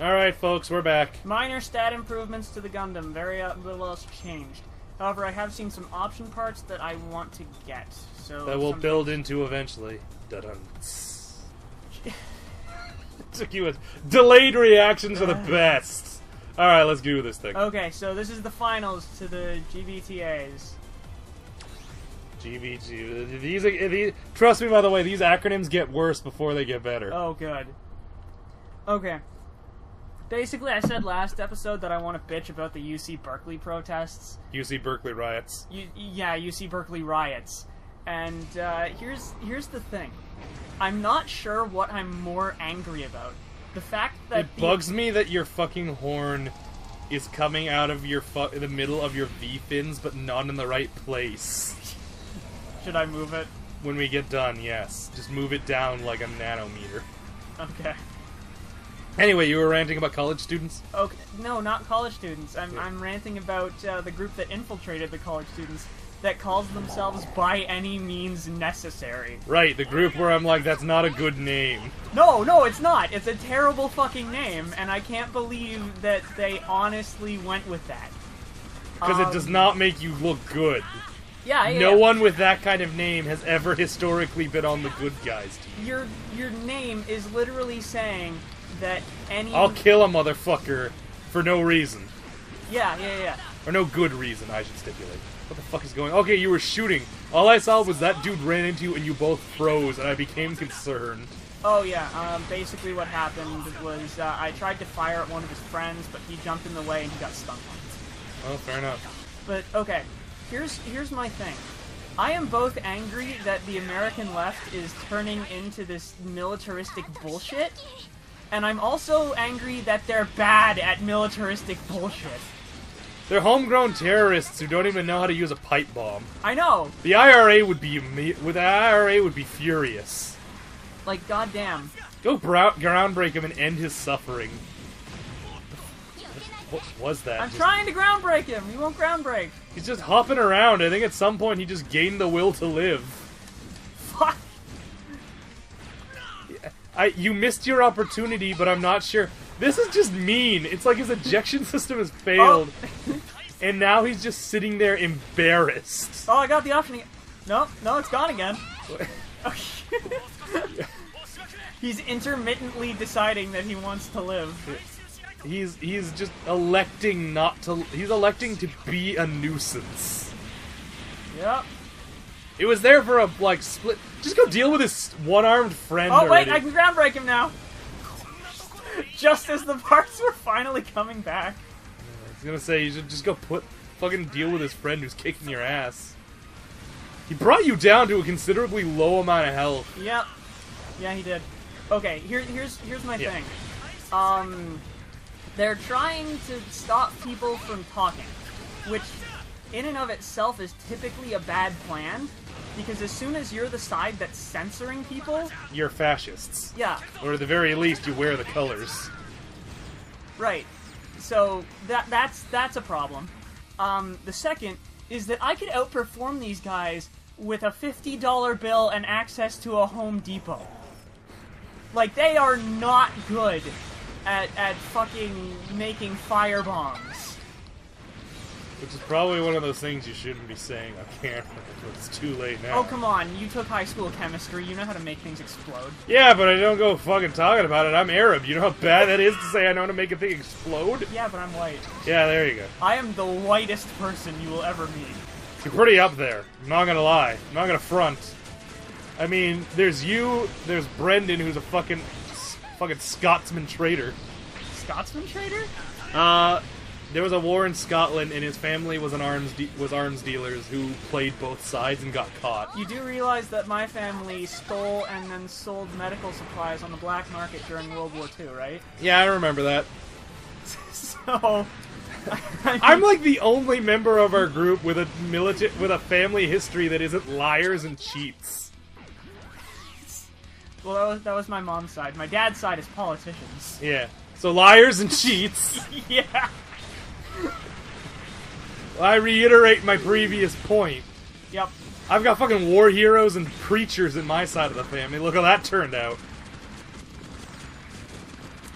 Alright folks, we're back. Minor stat improvements to the Gundam, very little else changed. However, I have seen some option parts that I want to get. So That we'll build into eventually. Dun-dun. Took you a... Delayed reactions are the best. Alright, let's do this thing. Okay, so this is the finals to the GBTAs. GBT. Trust me, by the way, these acronyms get worse before they get better. Oh, good. Okay. Basically, I said last episode that I want to bitch about the UC Berkeley protests. UC Berkeley riots. Yeah, UC Berkeley riots. And here's the thing. I'm not sure what I'm more angry about. The fact that it bugs me that your fucking horn is coming out of your the middle of your V-fins, but not in the right place. Should I move it? When we get done, yes. Just move it down like a nanometer. Okay. Anyway, you were ranting about college students? Okay, no, not college students. I'm ranting about the group that infiltrated the college students that calls themselves By Any Means Necessary. Right, the group where I'm like, that's not a good name. No, it's not. It's a terrible fucking name, and I can't believe that they honestly went with that. Because it does not make you look good. Yeah. No one with that kind of name has ever historically been on the good guys team. Your name is literally saying that any... I'll kill a motherfucker for no reason. Yeah. Or no good reason, I should stipulate. What the fuck is going on? Okay, you were shooting. All I saw was that dude ran into you and you both froze, and I became concerned. Oh, yeah. Basically what happened was I tried to fire at one of his friends, but he jumped in the way and he got stung on it. Oh, fair enough. But, okay. Here's my thing. I am both angry that the American left is turning into this militaristic bullshit, and I'm also angry that they're bad at militaristic bullshit. They're homegrown terrorists who don't even know how to use a pipe bomb. I know. The IRA would be furious. Like, goddamn. Go ground break him and end his suffering. What was that? I'm trying to ground break him. He won't ground break. He's just hopping around. I think at some point he just gained the will to live. Fuck. You missed your opportunity, but I'm not sure. This is just mean. It's like his ejection system has failed, and now he's just sitting there embarrassed. Oh, I got the option. No, it's gone again. He's intermittently deciding that he wants to live. He's just electing not to. He's electing to be a nuisance. Yep. It was there for a split. Just go deal with his one-armed friend. Oh wait, already. I can ground break him now. Just as the parts were finally coming back. I was gonna say you should just go fucking deal with his friend who's kicking your ass. He brought you down to a considerably low amount of health. Yep. Yeah, he did. Okay, here's my thing. They're trying to stop people from talking, which in and of itself is typically a bad plan, because as soon as you're the side that's censoring people... You're fascists. Yeah. Or at the very least, you wear the colors. Right. So, that's a problem. The second is that I could outperform these guys with a $50 bill and access to a Home Depot. Like, they are not good at fucking making fire bombs. Which is probably one of those things you shouldn't be saying on camera, but it's too late now. Oh, come on. You took high school chemistry. You know how to make things explode. Yeah, but I don't go fucking talking about it. I'm Arab. You know how bad that is to say I know how to make a thing explode? Yeah, but I'm white. Yeah, there you go. I am the whitest person you will ever meet. You're pretty up there. I'm not gonna lie. I'm not gonna front. I mean, there's you, there's Brendan, who's a fucking Scotsman traitor. Scotsman traitor? There was a war in Scotland, and his family was arms dealers who played both sides and got caught. You do realize that my family stole and then sold medical supplies on the black market during World War II, right? Yeah, I remember that. So... I'm like the only member of our group with a family history that isn't liars and cheats. Well, that was my mom's side. My dad's side is politicians. Yeah. So liars and cheats. Yeah. I reiterate my previous point. Yep. I've got fucking war heroes and preachers in my side of the family. Look how that turned out.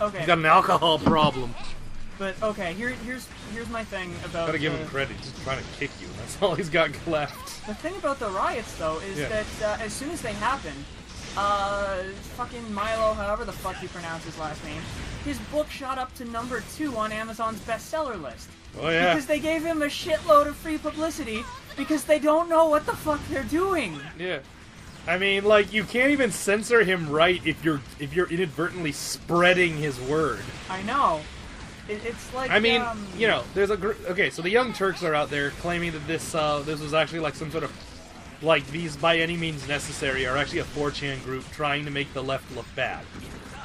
Okay. He's got an alcohol problem. But okay, here's my thing about. Gotta give him credit. He's just trying to kick you. That's all he's got left. The thing about the riots, though, is that as soon as they happened, fucking Milo, however the fuck you pronounce his last name, his book shot up to number 2 on Amazon's bestseller list. Oh yeah. Because they gave him a shitload of free publicity because they don't know what the fuck they're doing. Yeah. I mean, like, you can't even censor him right if you're inadvertently spreading his word. I know. It's like, I mean, you know, there's okay, so the Young Turks are out there claiming that this was actually like some sort of, like, these by any means necessary are actually a 4chan group trying to make the left look bad.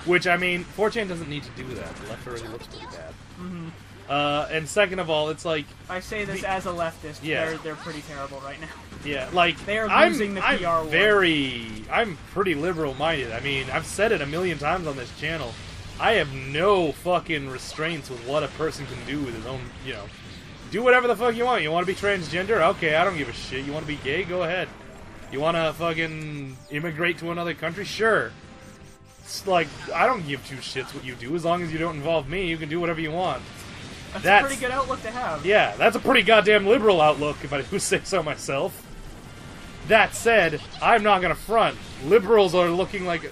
Which, I mean, 4chan doesn't need to do that. The left already looks pretty bad. Mm-hmm. And second of all, it's like... I say this as a leftist. Yeah. They're pretty terrible right now. Yeah, like... They are losing the PR war. I'm pretty liberal-minded. I mean, I've said it a million times on this channel. I have no fucking restraints with what a person can do with his own, you know... Do whatever the fuck you want. You want to be transgender? Okay, I don't give a shit. You want to be gay? Go ahead. You want to fucking immigrate to another country? Sure. It's like, I don't give two shits what you do. As long as you don't involve me, you can do whatever you want. That's a pretty good outlook to have. Yeah, that's a pretty goddamn liberal outlook, if I do say so myself. That said, I'm not gonna front. Liberals are looking like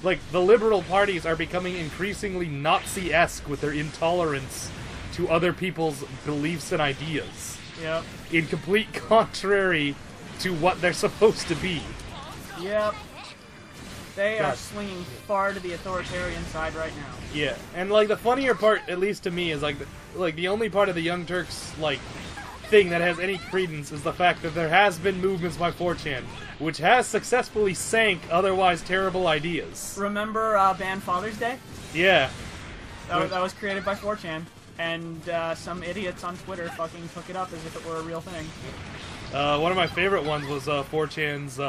the liberal parties are becoming increasingly Nazi-esque with their intolerance to other people's beliefs and ideas. Yep. In complete contrary to what they're supposed to be. Yep. They are swinging far to the authoritarian side right now. Yeah, and like the funnier part, at least to me, is like the only part of the Young Turks like thing that has any credence is the fact that there has been movements by 4chan, which has successfully sank otherwise terrible ideas. Remember Ban Father's Day? Yeah. That was created by 4chan, and some idiots on Twitter fucking took it up as if it were a real thing. One of my favorite ones was 4chan's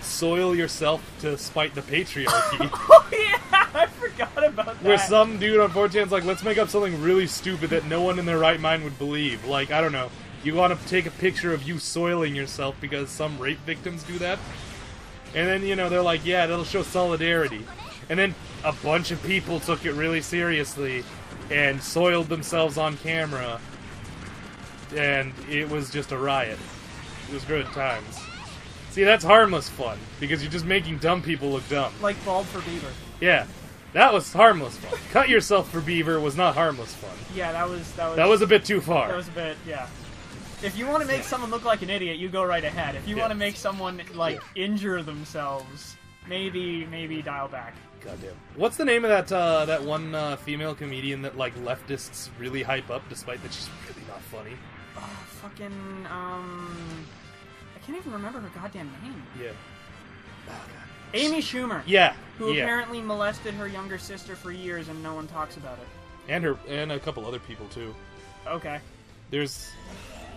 soil yourself to spite the patriarchy. Oh yeah, I forgot about that. Where some dude on 4chan's like, let's make up something really stupid that no one in their right mind would believe. Like, I don't know, you want to take a picture of you soiling yourself because some rape victims do that? And then, you know, they're like, yeah, that'll show solidarity. And then a bunch of people took it really seriously and soiled themselves on camera. And it was just a riot. It was good times. See, that's harmless fun, because you're just making dumb people look dumb. Like Bald for Beaver. Yeah, that was harmless fun. Cut yourself for Beaver was not harmless fun. Yeah, that was a bit too far. That was a bit, yeah. If you want to make someone look like an idiot, you go right ahead. If you want to make someone, like, injure themselves, maybe dial back. Goddamn. What's the name of that one female comedian that, like, leftists really hype up, despite that she's really not funny? Oh, fucking, I can't even remember her goddamn name. Yeah. Oh, God. Amy Schumer. Yeah. Who apparently molested her younger sister for years and no one talks about it. And a couple other people too. Okay. There's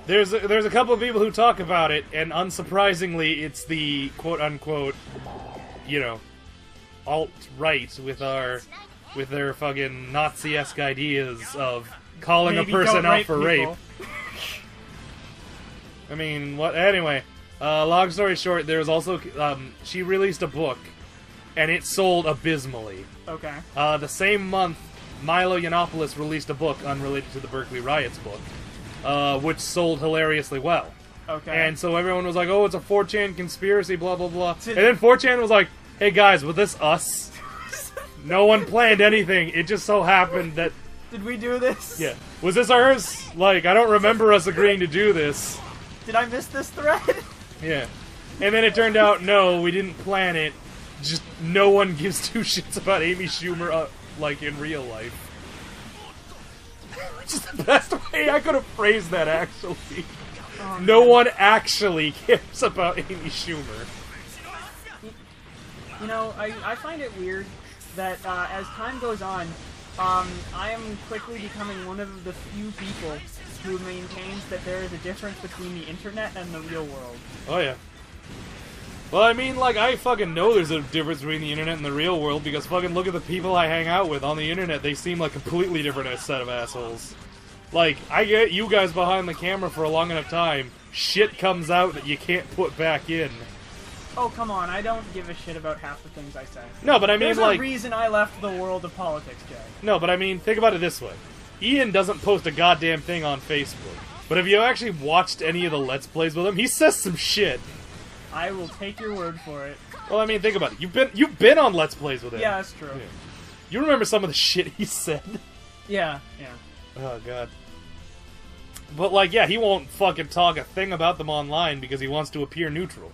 a couple of people who talk about it, and unsurprisingly, it's the quote unquote, you know, alt-right with their fucking Nazi-esque ideas of calling a person out for rape. I mean, what? Anyway, long story short, there's also she released a book, and it sold abysmally. Okay. The same month, Milo Yiannopoulos released a book unrelated to the Berkeley riots book, which sold hilariously well. Okay. And so everyone was like, "Oh, it's a 4chan conspiracy, blah blah blah." And then 4chan was like, "Hey guys, was this us? No one planned anything. It just so happened that." Did we do this? Yeah. Was this ours? Like, I don't remember us agreeing to do this. Did I miss this thread? Yeah. And then it turned out, no, we didn't plan it. Just no one gives two shits about Amy Schumer, like, in real life. Which is the best way I could have phrased that, actually. Oh, no one actually cares about Amy Schumer. You know, I find it weird that as time goes on, I am quickly becoming one of the few people who maintains that there is a difference between the internet and the real world. Oh, yeah. Well, I mean, like, I fucking know there's a difference between the internet and the real world, because fucking look at the people I hang out with on the internet. They seem like a completely different set of assholes. Like, I get you guys behind the camera for a long enough time, shit comes out that you can't put back in. Oh, come on, I don't give a shit about half the things I say. No, but I mean, There's like... a reason I left the world of politics, Jay. No, but I mean, think about it this way. Ian doesn't post a goddamn thing on Facebook. But have you actually watched any of the Let's Plays with him? He says some shit. I will take your word for it. Well, I mean, think about it. You've been on Let's Plays with him. Yeah, that's true. Yeah. You remember some of the shit he said? Yeah. Oh, God. But, like, yeah, he won't fucking talk a thing about them online because he wants to appear neutral.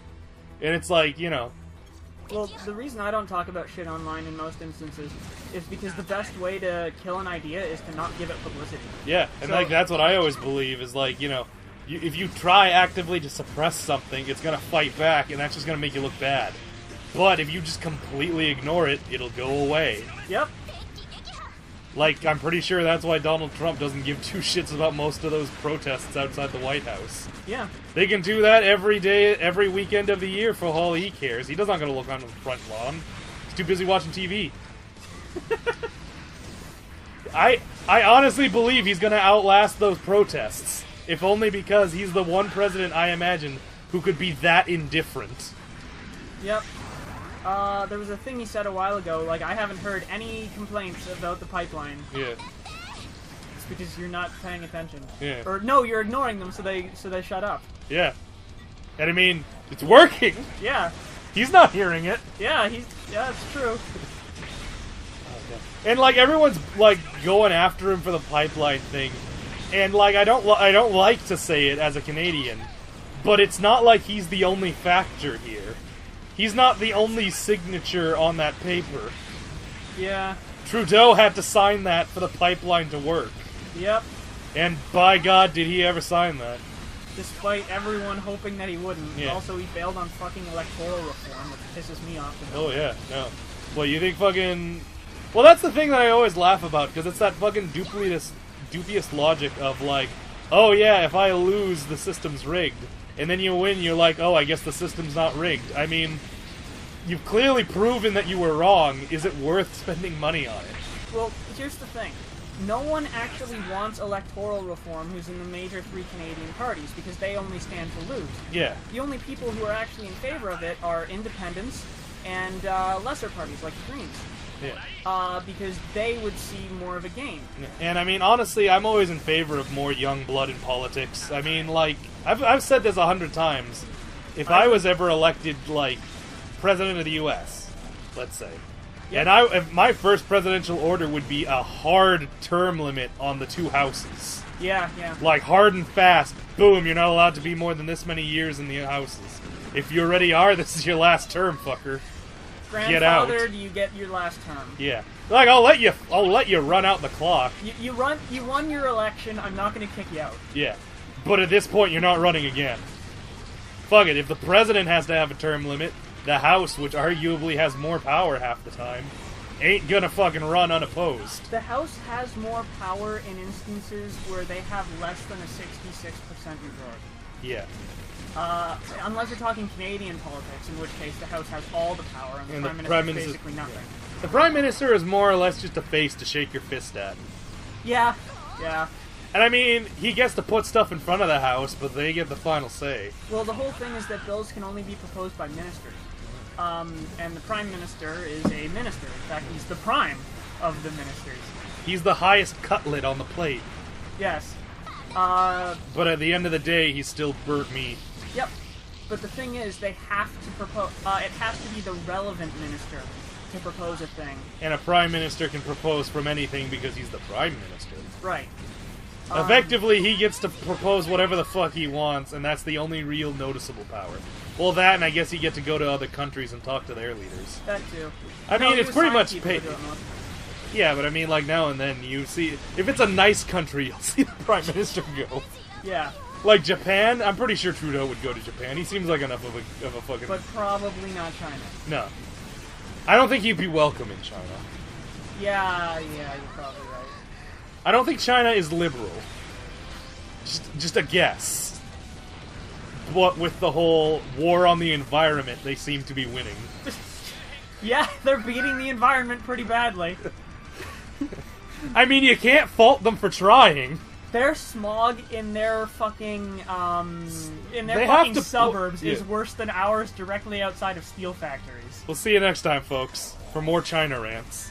And it's like, you know... Well, the reason I don't talk about shit online in most instances is because the best way to kill an idea is to not give it publicity. Yeah, and like that's what I always believe is like, you know, if you try actively to suppress something, it's gonna fight back, and that's just gonna make you look bad. But if you just completely ignore it, it'll go away. Yep. Like, I'm pretty sure that's why Donald Trump doesn't give two shits about most of those protests outside the White House. Yeah. They can do that every day, every weekend of the year for all he cares. He's not going to look on the front lawn. He's too busy watching TV. I honestly believe he's going to outlast those protests. If only because he's the one president, I imagine, who could be that indifferent. Yep. There was a thing he said a while ago, like, I haven't heard any complaints about the pipeline. Yeah. It's because you're not paying attention. Yeah. Or, no, you're ignoring them, so they shut up. Yeah. And I mean, it's working! Yeah. He's not hearing it. Yeah, it's true. And, like, everyone's, like, going after him for the pipeline thing. And, like, I don't like to say it as a Canadian, but it's not like he's the only factor here. He's not the only signature on that paper. Yeah. Trudeau had to sign that for the pipeline to work. Yep. And by God, did he ever sign that. Despite everyone hoping that he wouldn't. Yeah. Also, he failed on fucking electoral reform, which pisses me off. Oh, yeah, no. Well, you think fucking... Well, that's the thing that I always laugh about, because it's that fucking dubious logic of, like, oh, yeah, if I lose, the system's rigged. And then you win, you're like, oh, I guess the system's not rigged. I mean, you've clearly proven that you were wrong. Is it worth spending money on it? Well, here's the thing. No one actually wants electoral reform who's in the major three Canadian parties, because they only stand to lose. Yeah. The only people who are actually in favor of it are independents and lesser parties, like the Greens. Yeah. Because they would see more of a gain. And I mean, honestly, I'm always in favor of more young blood in politics. I mean, like, I've said this 100 times. If I was ever elected, like, president of the U.S., let's say, and if my first presidential order would be a hard term limit on the two houses. Yeah. Like, hard and fast. Boom, you're not allowed to be more than this many years in the houses. If you already are, this is your last term, fucker. Grandfathered, you get your last term. Yeah. Like, I'll let you run out the clock. You won your election, I'm not going to kick you out. Yeah. But at this point, you're not running again. Fuck it, if the president has to have a term limit, the House, which arguably has more power half the time, ain't gonna fucking run unopposed. The House has more power in instances where they have less than a 66% majority. Yeah. Unless you're talking Canadian politics, in which case the House has all the power and the Prime Minister is basically nothing. The Prime Minister is more or less just a face to shake your fist at. Yeah. And I mean, he gets to put stuff in front of the House, but they get the final say. Well, the whole thing is that bills can only be proposed by ministers. And the Prime Minister is a minister. In fact, he's the prime of the ministers. He's the highest cutlet on the plate. Yes. But at the end of the day, he's still burnt meat. Yep. But the thing is, they have to propose... it has to be the relevant minister to propose a thing. And a Prime Minister can propose from anything because he's the Prime Minister. Right. Effectively, he gets to propose whatever the fuck he wants, and that's the only real noticeable power. Well, that, and I guess you get to go to other countries and talk to their leaders. That too. I mean, it's pretty much paid. paid. Yeah, but I mean, like, now and then you see... If it's a nice country, you'll see the Prime Minister go. Yeah. Like Japan, I'm pretty sure Trudeau would go to Japan. He seems like enough of a fucking... But probably not China. No. I don't think he'd be welcome in China. Yeah, you're probably right. I don't think China is liberal. Just a guess. But with the whole war on the environment, they seem to be winning. Yeah, they're beating the environment pretty badly. I mean, you can't fault them for trying. Their smog in their fucking They have to suburbs yeah. is worse than ours directly outside of steel factories. We'll see you next time, folks, for more China rants.